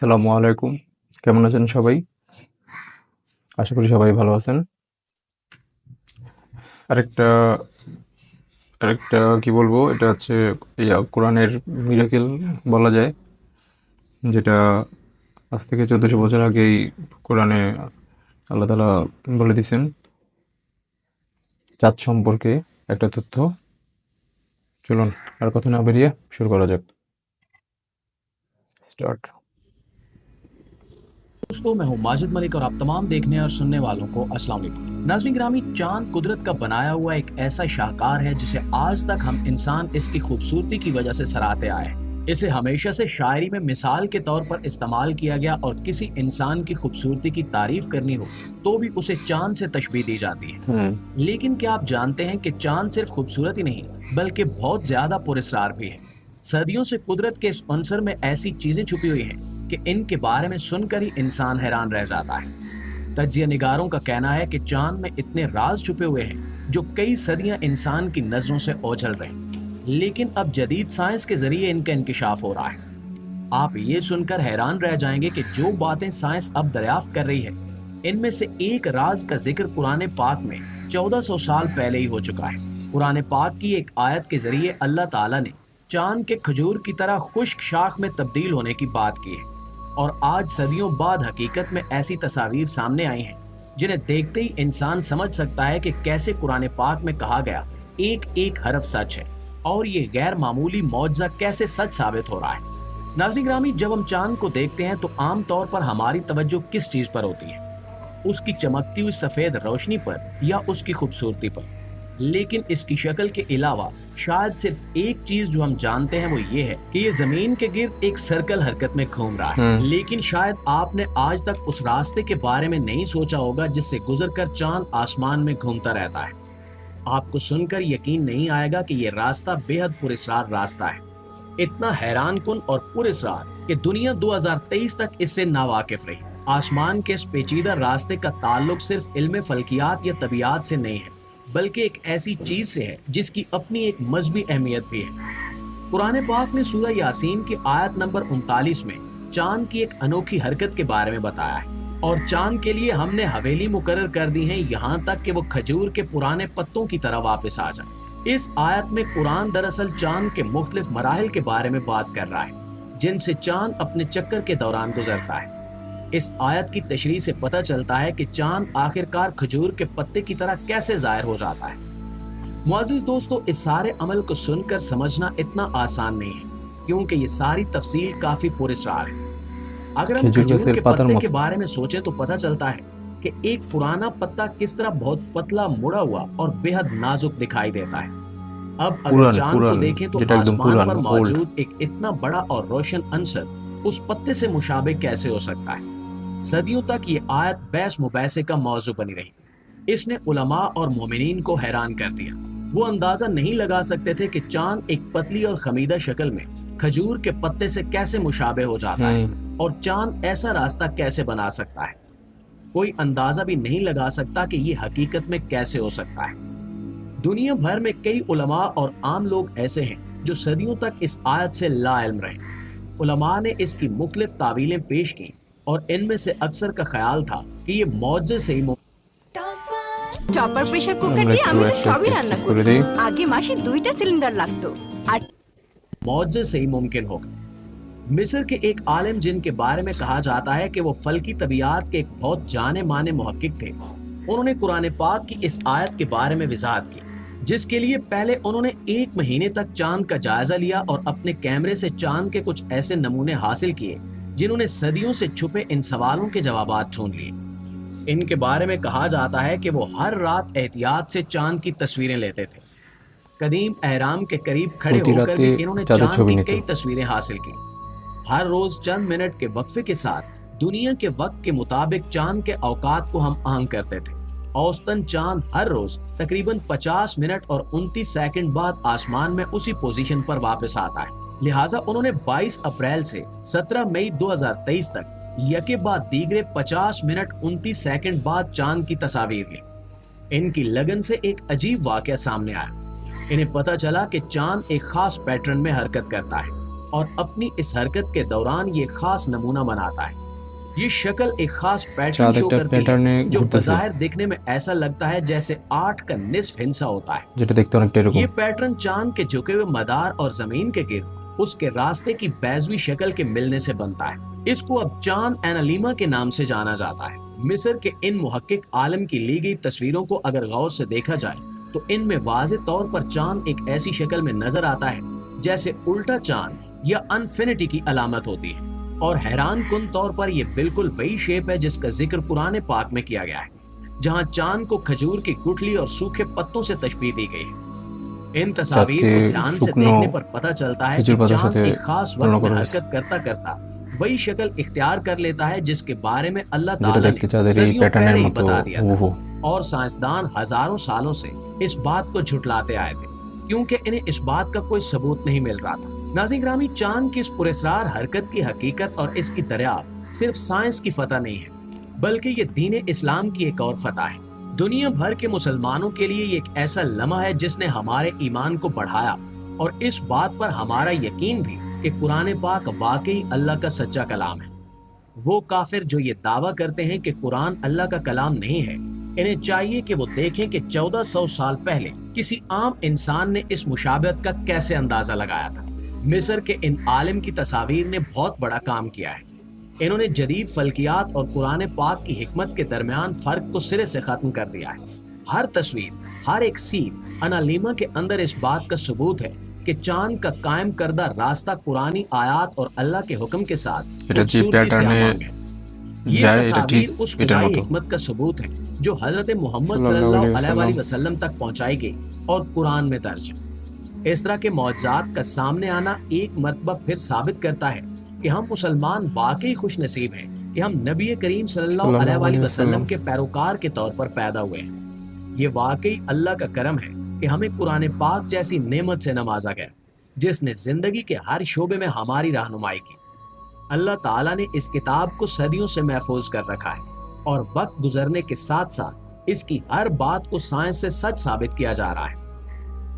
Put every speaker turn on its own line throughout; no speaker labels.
আসসালামু আলাইকুম। কেমন আছেন সবাই? আশা করি সবাই ভালো আছেন। আরেকটা আরেকটা কি বলবো, এটা হচ্ছে কোরআনের মিরাকেল বলা যায়, যেটা আজ থেকে 1400 বছর আগেই কোরআনে আল্লাহ তাআলা বলে দিয়েছেন। চাঁদ সম্পর্কে একটা তথ্য। চলুন আর কথা না বেরিয়ে শুরু করা যাক। স্টার্ট।
दोस्तों, मैं हूं माजिद मलिक और आप तमाम देखने और सुनने वालों को अस्सलाम वालेकुम। नाज़रीन गिरामी, चांद कुदरत का बनाया हुआ एक ऐसा शाहकार है जिसे आज तक हम इंसान इसकी खूबसूरती की वजह से सराहते आए हैं। इसे हमेशा से शायरी में मिसाल के तौर पर इस्तेमाल किया गया और किसी इंसान की खूबसूरती की तारीफ करनी हो तो भी उसे चांद से तशबीह दी जाती है। लेकिन क्या आप जानते हैं कि चांद सिर्फ खूबसूरत ही नहीं बल्कि बहुत ज्यादा पुरस्कार भी है। सदियों से कुदरत के इस अंसर में ऐसी चीजें छुपी हुई हैं कि इनके बारे में सुनकर ही इंसान हैरान रह जाता है। तजिया निगारों का कहना है कि चांद में इतने राज छुपे हुए हैं जो कई सदियां इंसान की नजरों से ओझल रहे, लेकिन अब जदीद साइंस के जरिए इनका इंकिशाफ हो रहा है। आप ये सुनकर हैरान रह जाएंगे कि जो बातें साइंस अब दरियाफ्त कर रही है, इनमें से एक राज का जिक्र कुरान पाक में 1400 साल पहले ही हो चुका है। कुरान पाक की एक आयत के जरिए अल्लाह ताला ने चांद के खजूर की तरह खुश्क शाख में तब्दील होने की बात की है, और आज सदियों बाद हकीकत में ऐसी तस्वीर सामने आई हैं जिन्हें देखते ही इंसान समझ सकता है कि कैसे कुरान पाक में कहा गया एक एक हरफ सच है और ये गैर मामूली मौजज़ा कैसे सच साबित हो रहा है। नाज़रीन ग्रामी, जब हम चांद को देखते हैं तो आम तौर पर हमारी तवज्जो किस चीज पर होती है? उसकी चमकती हुई सफेद रोशनी पर या उसकी खूबसूरती पर? लेकिन इसकी शक्ल के अलावा शायद सिर्फ एक चीज जो हम जानते हैं वो ये है कि ये जमीन के गिर्द एक सर्कल हरकत में घूम रहा है। लेकिन शायद आपने आज तक उस रास्ते के बारे में नहीं सोचा होगा जिससे गुजरकर चांद आसमान में घूमता रहता है। आपको सुनकर यकीन नहीं आएगा कि ये रास्ता बेहद पुरस्कार रास्ता है, इतना हैरान कुन और पुरस्कार कि दुनिया 2023 तक इससे नावाकिफ रही। आसमान के इस पेचीदा रास्ते का ताल्लुक सिर्फ इल्म फल्कियात या तबियात से नहीं है, बल्कि एक ऐसी चीज से है जिसकी अपनी एक मजहबी अहमियत भी है। कुरान पाक ने सूरह यासीन की आयत नंबर 39 में चांद की एक अनोखी हरकत के बारे में बताया है, और चांद के लिए हमने हवेली मुकर्रर कर दी है, यहाँ तक कि वो खजूर के पुराने पत्तों की तरह वापस आ जाए। इस आयत में कुरान दरअसल चांद के मुख्तलिफ मराहिल के बारे में बात कर रहा है जिनसे चांद अपने चक्कर के दौरान गुजरता है। इस आयत की तशरीह से पता चलता है कि चांद आखिरकार खजूर के पत्ते की तरह कैसे जाहिर हो जाता है। मुअज़्ज़िज़ दोस्तों, इस सारे अमल को सुनकर समझना इतना आसान नहीं है, क्योंकि ये सारी तफसील काफी पुरस्कार है। अगर हम खजूर के पत्ते के बारे में सोचें तो पता चलता है कि एक पुराना पत्ता किस तरह बहुत पतला, मुड़ा हुआ और बेहद नाजुक दिखाई देता है। अब अगर चांद को देखें तो आसमान पर मौजूद एक इतना बड़ा और रोशन अंसर उस पत्ते से मुशाबे कैसे हो सकता है? सदियों तक ये आयत बहस मुबैसे का मौजू बनी रही। इसने उलमा और मोमिनीन को हैरान कर दिया। वो अंदाजा नहीं लगा सकते थे कि चांद एक पतली और खमीदा शक्ल में खजूर के पत्ते से कैसे मुशाबे हो जाता है, और चांद ऐसा रास्ता कैसे बना सकता है। कोई अंदाजा भी नहीं लगा सकता कि ये हकीकत में कैसे हो सकता है। दुनिया भर में कई उलमा और आम लोग ऐसे हैं जो सदियों तक इस आयत से लाइल्म रहे। उलमा ने इसकी मुख्तलिफ तावीलें पेश की, और इनमें से अक्सर का ख्याल था कि ये मौजे से ही
চপার প্রেসার কুকার দিয়ে আমি তো সবই রান্না করি। আগে মাসে 2টা সিলিন্ডার লাগতো আর
मौजे से ही मुमकिन होगा। मिस्र के एक आलिम जिनके बारे में कहा जाता है कि वो फल्की तबियात के एक बहुत जाने माने मुहक्किक थे, उन्होंने कुरान पाक की इस आयत के बारे में वजाहत की, जिसके लिए पहले उन्होंने 1 महीने तक चांद का जायजा लिया और अपने कैमरे से चांद के कुछ ऐसे नमूने हासिल किए जिन्होंने सदियों से छुपे इन सवालों के जवाबात ढूंढ लिए। इनके बारे में कहा जाता है कि वो हर रात एहतियात से चांद की तस्वीरें लेते थे। कदीम अहराम के करीब खड़े होकर भी इन्होंने चांद की कई तस्वीरें हासिल की। हर रोज चंद मिनट के वक्फे के साथ दुनिया के वक्त के मुताबिक चांद के औकात को हम आहंग करते थे। औसतन चांद हर रोज तकरीबन 50 मिनट और 29 सेकंड बाद आसमान में उसी पोजीशन पर वापस आता है। लिहाजा उन्होंने 22 अप्रैल से 17 मई 2023 तक यके बाद दीगरे 50 मिनट 29 सेकंड बाद चांद की तस्वीर ली। इनकी लगन से एक अजीब वाकया सामने आया। इन्हें पता चला कि चांद एक खास पैटर्न में हरकत करता है। और अपनी इस हरकत के दौरान ये खास नमूना बनाता है। ये शक्ल एक खास पैटर्न
চাঁদ
शो
একটা
करती
প্যাটার্নে
है जो
ঘুরতেছে,
बज़ाहिर देखने में ऐसा लगता है जैसे 8 का निस्फ हिस्सा होता है।
যেটা দেখতে অনেকটা এরকম।
ये पैटर्न चांद के झुके हुए मदार और जमीन के गिर्द उसके रास्ते की बैजवी शक्ल के मिलने से बनता है। इसको अब चांद एनालिमा के नाम से जाना जाता है। मिस्र के इन मुहक्किक आलम की ली गई तस्वीरों को अगर गौर से देखा जाए तो इनमें वाज़ेह तौर पर चांद एक ऐसी शक्ल में नजर आता है जैसे उल्टा चांद या अनफिनिटी की अलामत होती है। और हैरान कुन तौर पर यह बिल्कुल वही शेप है जिसका जिक्र कुरान पाक में किया गया है, जहां चांद को खजूर की गुठली और सूखे पत्तों से तशबीह दी गई है। इन तस्वीर
চাঁদকে
को ध्यान से
শুকনো
देखने पर पता चलता है कि
খেজুর পাতার
चांद
সাথে
एक खास
তুলনা
वक्त में
করা হয়েছে,
हरकत करता करता वही शक्ल इख्तियार कर लेता है जिसके बारे में अल्लाह
যেটা
ताला
দেখতে
ने
চাঁদের এই
सदियों
প্যাটার্নের
पहले ही
মতো
बता दिया था।
হুবহু।
और साइंसदान हजारों सालों से इस बात को झुटलाते आए थे क्योंकि इन्हें इस बात का कोई सबूत नहीं मिल रहा था। नाज़रीन ग्रामी, चांद की इस पुरस्रार हरकत की हकीकत और इसकी दरियाफ्त सिर्फ साइंस की फतह नहीं है, बल्कि ये दीन इस्लाम की एक और फतह है। दुनिया भर के मुसलमानों के लिए ये एक ऐसा लम्हा है जिसने हमारे ईमान को बढ़ाया और इस बात पर हमारा यकीन भी कि कुरान पाक वाकई अल्लाह का सच्चा कलाम है। वो काफिर जो ये दावा करते हैं कि कुरान अल्लाह का कलाम नहीं है, इन्हें चाहिए कि वो देखें कि 1400 साल पहले किसी आम इंसान ने इस मुशाबहत का कैसे अंदाजा लगाया था। मिस्र के इन आलिम की तस्वीर ने बहुत बड़ा काम किया है। इन्होंने जदीद फल्कियात और कुरान पाक की हिकमत के दरमियान फर्क को सिरे से खत्म कर दिया है। हर तस्वीर, हर एक सीन अनालिमा के अंदर इस बात का सबूत है कि चांद का कायम करदा रास्ता कुरानी आयात और अल्लाह के हुक्म के साथ
এটা যে
खूबसूरती से
প্যাটার্নে
आवाज़ है। ये
যায় এটা ঠিক
तस्वीर उस
এটার
खुदाई
মতো।
हिकमत का सबूत है जो हजरत मोहम्मद
सल्लल्लाहु
सल्लल्लाहु
अलैहि
अलैहि
वसल्लम
वसल्लम तक पहुंचाई गई और कुरान में दर्ज है। इस तरह के मौजज़ात का सामने आना एक मरतबा फिर साबित करता है कि हम मुसलमान वाकई खुश नसीब हैं कि हम नबी करीम सल्लल्लाहु
सल्लल्लाहु
अलैहि
अलैहि
वसल्लम
वसल्लम
के पैरोकार के तौर पर पैदा हुए हैं। ये वाकई अल्लाह का करम है कि हमें कुरान पाक जैसी नेमत से नवाजा गया जिसने जिंदगी के हर शोबे में हमारी रहनुमाई की। अल्लाह ताला ने इस किताब को सदियों से महफूज कर रखा है और वक्त गुजरने के साथ साथ इसकी हर बात को साइंस से सच साबित किया जा रहा है।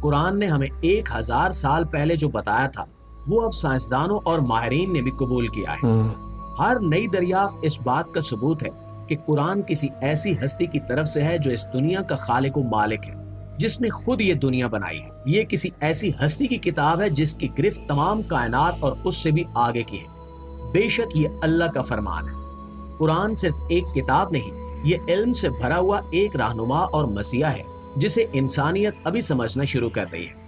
कुरान ने हमें 1000 साल पहले जो बताया था वो अब साइंसदानों और माहिरीन ने भी कबूल किया है।
হুম,
हर नई दरियाफ्त इस बात का सबूत है कि कुरान किसी ऐसी हस्ती की तरफ से है जो इस दुनिया का खालिक व मालिक है, जिसने खुद ये दुनिया बनाई है। ये किसी ऐसी हस्ती की किताब है जिसकी गिरफ्त तमाम कायनात और उससे भी आगे की है। बेशक ये अल्लाह का फरमान है। कुरान सिर्फ एक किताब नहीं, ये इल्म से भरा हुआ एक रहनुमा और मसीहा है जिसे इंसानियत अभी समझना शुरू कर रही है।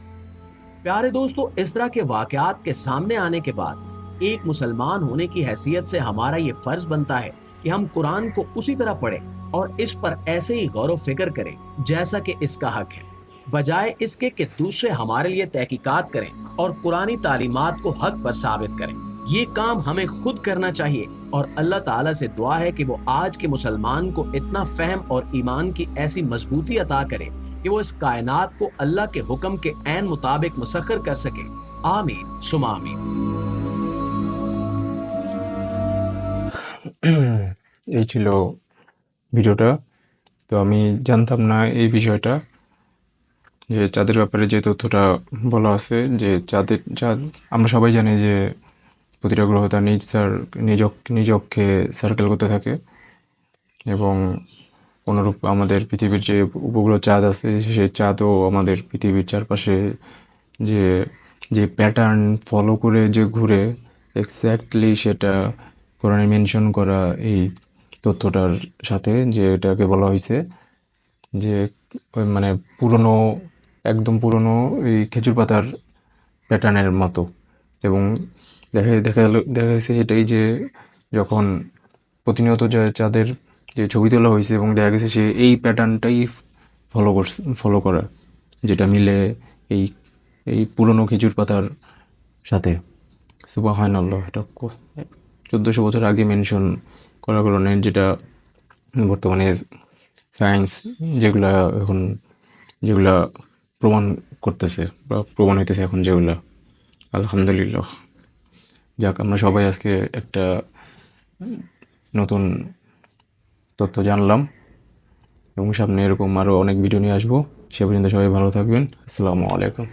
प्यारे दोस्तों, इस तरह के वाकयात के सामने आने के बाद एक मुसलमान होने की हैसियत से हमारा ये फर्ज बनता है कि हम कुरान को उसी तरह पढ़ें और इस पर ऐसे ही गौर व फिक्र करें जैसा कि इसका हक है, बजाय इसके कि दूसरे हमारे लिए तहकीकात करें और कुरानी तालीमात को हक पर साबित करें। ये काम हमें खुद करना चाहिए और अल्लाह ताला से दुआ है कि वो आज के मुसलमान को इतना फहम और ईमान की ऐसी मजबूती अता करे कि वो इस कायनात को अल्लाह के हुक्म के ऐन मुताबिक मुसख्खर कर सके। आमीन सुमा आमीन।
এই ছিল ভিডিওটা। তো আমি জানতাম না এই বিষয়টা, যে চাঁদের ব্যাপারে যে তথ্যটা বলা আছে, যে চাঁদ আমরা সবাই জানি যে প্রতিটা গ্রহ তার নিজ অক্ষে সার্কেল করতে থাকে এবং অনুরূপ আমাদের পৃথিবীর যে উপগ্রহ চাঁদ আছে সেই চাঁদও আমাদের পৃথিবীর চারপাশে যে যে প্যাটার্ন ফলো করে যে ঘুরে এক্স্যাক্টলি সেটা কোরআনে মেনশন করা এই তথ্যটার সাথে, যে এটাকে বলা হয়েছে যে ওই মানে একদম পুরনো এই খেজুর পাতার প্যাটার্নের মতো। এবং দেখা গেছে এটাই যে যখন প্রতিনিয়ত চাঁদের যে ছবি তোলা হয়েছে এবং দেখা গেছে সে এই প্যাটার্নটাই ফলো করা, যেটা মিলে এই এই পুরনো খেজুর পাতার সাথে। সুবহানাল্লাহ, এটা 1400 বছর আগে মেনশন করার কারণে, যেটা বর্তমানে সায়েন্স যেগুলা প্রমাণ করতেছে বা প্রমাণ হইতেছে এখন যেগুলা, আলহামদুলিল্লাহ। যাক, আমরা সবাই আজকে একটা নতুন তথ্য জানলাম এবং সামনে এরকম আরও অনেক ভিডিও নিয়ে আসবো। সে পর্যন্ত সবাই ভালো থাকবেন। আসসালামু আলাইকুম।